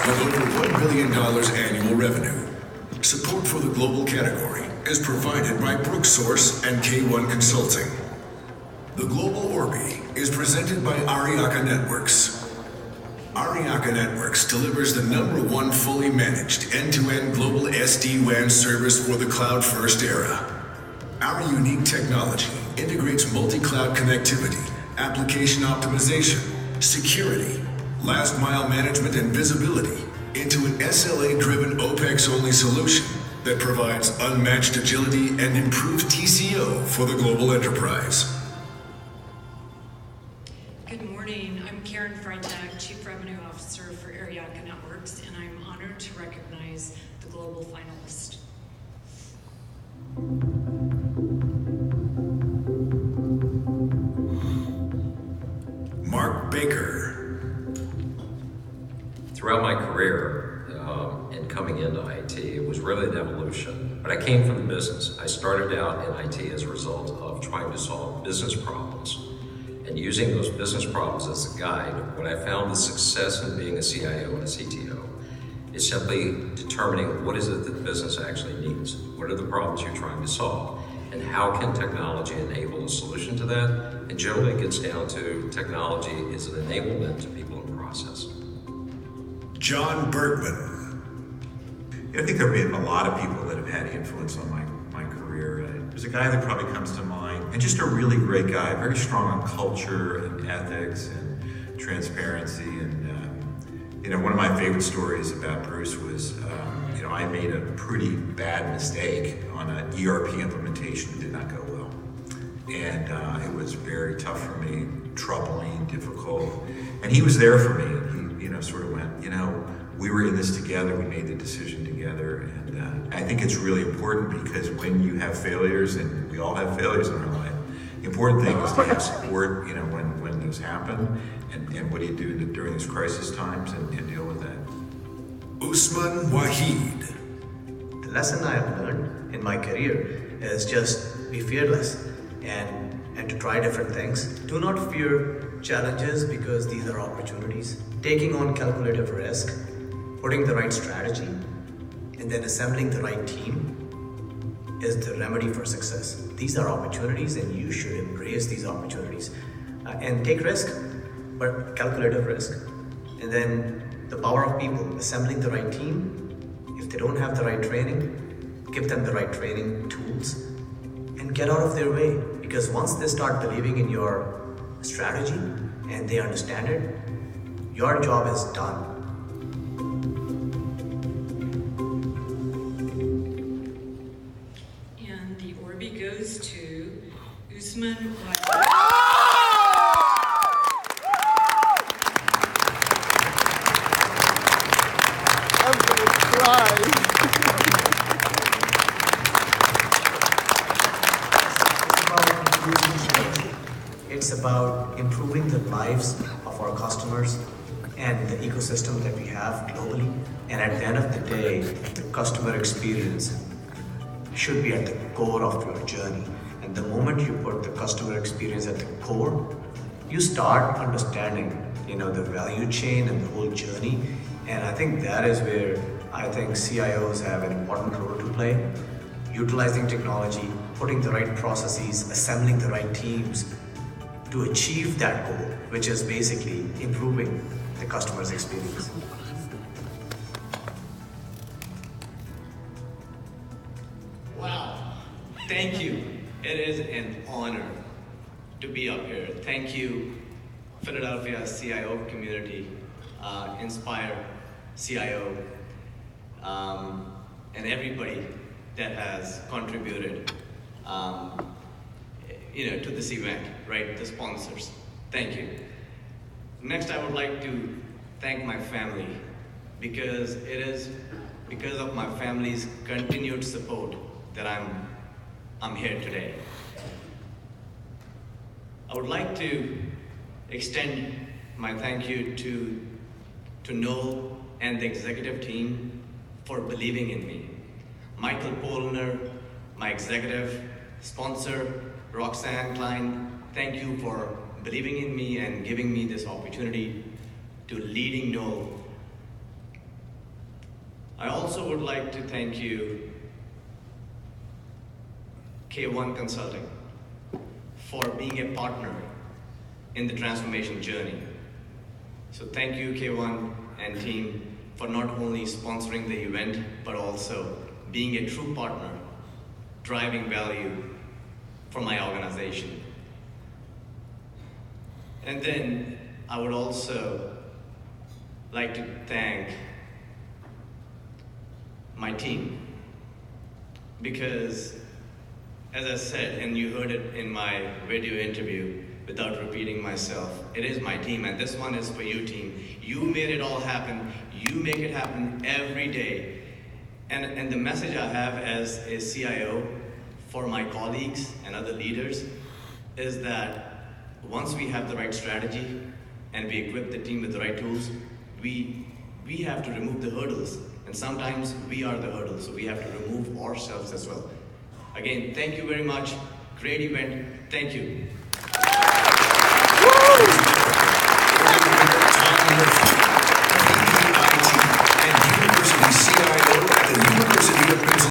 with over $1 billion annual revenue. Support for the global category is provided by Brooksource and K1 Consulting. The Global Orbi is presented by Ariaka Networks. Ariaka Networks delivers the #1 fully managed end-to-end global SD-WAN service for the cloud-first era. Our unique technology integrates multi-cloud connectivity, application optimization, security, last-mile management, and visibility into an SLA-driven OPEX-only solution that provides unmatched agility and improved TCO for the global enterprise. Good morning. I'm Karen Freitag, Chief Revenue Officer for Ariaka Networks, and I'm honored to recognize the global finalist. Mark Baker. Throughout my career and coming into IT, it was really an evolution. But I came from the business. I started out in IT as a result of trying to solve business problems and using those business problems as a guide. What I found the success in being a CIO and a CTO is simply determining what is it that the business actually needs. What are the problems you're trying to solve? And how can technology enable a solution to that? And generally it gets down to technology is an enablement to people and process. John Bergman. I think there have been a lot of people that have had influence on my career. There's a guy that probably comes to mind, and just a really great guy, very strong on culture and ethics and transparency. And one of my favorite stories about Bruce was, I made a pretty bad mistake on an ERP implementation that did not go well. And it was very tough for me, troubling, difficult. And he was there for me, and he, sort of went, we were in this together, we made the decision together. And I think it's really important because when you have failures, and we all have failures in our life, the important thing is to have support, when those happen, and what do you do during these crisis times and deal with that. Usman Waheed. The lesson I have learned in my career is just be fearless and to try different things. Do not fear challenges because these are opportunities. Taking on calculative risk, putting the right strategy, and then assembling the right team is the remedy for success. These are opportunities and you should embrace these opportunities and take risk, but calculative risk. And then the power of people, assembling the right team. If they don't have the right training, give them the right training tools and get out of their way. Because once they start believing in your strategy and they understand it, your job is done. And the Orbi goes to Usman Waheed. I'm gonna cry. It's about improving the lives of our customers and the ecosystem that we have globally. And at the end of the day, the customer experience should be at the core of your journey. And the moment you put the customer experience at the core, you start understanding, the value chain and the whole journey. And I think that is where I think CIOs have an important role to play. Utilizing technology, putting the right processes, assembling the right teams to achieve that goal, which is basically improving the customer's experience. Wow, thank you. It is an honor to be up here. Thank you, Philadelphia CIO community, Inspire CIO, and everybody that has contributed, to this event, right? The sponsors. Thank you. Next, I would like to thank my family because it is because of my family's continued support that I'm here today. I would like to extend my thank you to Noel and the executive team for believing in me. Michael Polner, my executive sponsor, Roxanne Klein, thank you for believing in me and giving me this opportunity to leading Noel I also would like to thank you, K1 Consulting, for being a partner in the transformation journey. So thank you, K1 and team, for not only sponsoring the event, but also being a true partner, driving value for my organization. And then I would also like to thank my team, because as I said, and you heard it in my video interview, without repeating myself, it is my team, and this one is for you, team. You made it all happen. You make it happen every day. And the message I have as a CIO for my colleagues and other leaders is that once we have the right strategy and we equip the team with the right tools, we have to remove the hurdles. And sometimes we are the hurdles, so we have to remove ourselves as well. Again, thank you very much. Great event. Thank you. Woo!